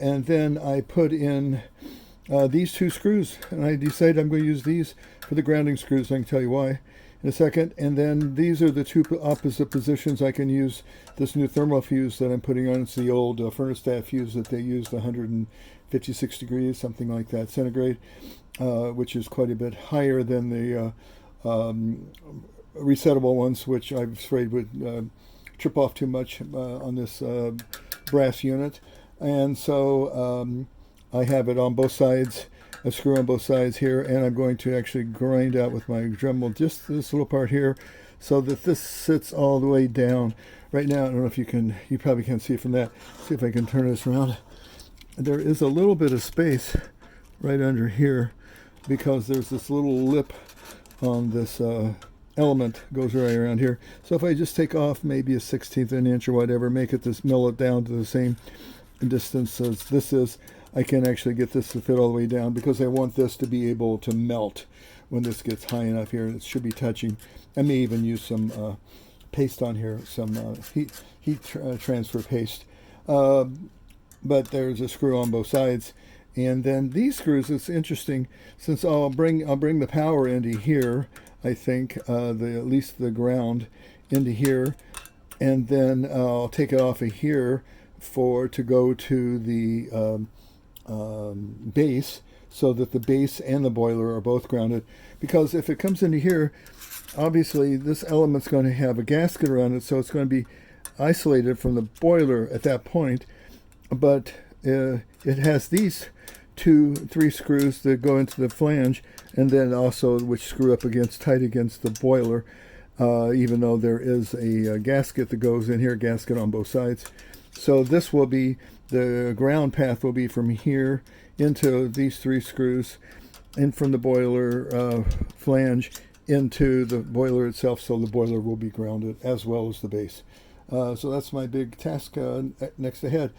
And then I put in these two screws, and I decided I'm going to use these for the grounding screws. I can tell you why in a second. And then these are the two opposite positions. I can use this new thermal fuse that I'm putting on. It's the old thermostat fuse that they used, 156 degrees, something like that, centigrade, which is quite a bit higher than the resettable ones, which I'm afraid would trip off too much on this brass unit. And so I have it on both sides, a screw on both sides here, and I'm going to actually grind out with my Dremel just this little part here so that this sits all the way down. Right now, I don't know if you probably can't see it from that. See if I can turn this around. There is a little bit of space right under here because there's this little lip on this element, goes right around here. So if I just take off maybe a 1/16 of an inch or whatever, make it mill it down to the same distance as this is, I can actually get this to fit all the way down because I want this to be able to melt when this gets high enough here. It should be touching. I may even use some paste on here, some heat transfer paste. But there's a screw on both sides. And then these screws, it's interesting, since I'll bring the power into here, I think, at least the ground into here, and then I'll take it off of here to go to the base, so that the base and the boiler are both grounded. Because if it comes into here, obviously this element's going to have a gasket around it, so it's going to be isolated from the boiler at that point. But it has these 3 screws that go into the flange, and then also which screw up tight against the boiler, even though there is a gasket that goes in here, gasket on both sides. So this will be, the ground path will be from here into these 3 screws, and from the boiler flange into the boiler itself, so the boiler will be grounded as well as the base. So that's my big task next ahead.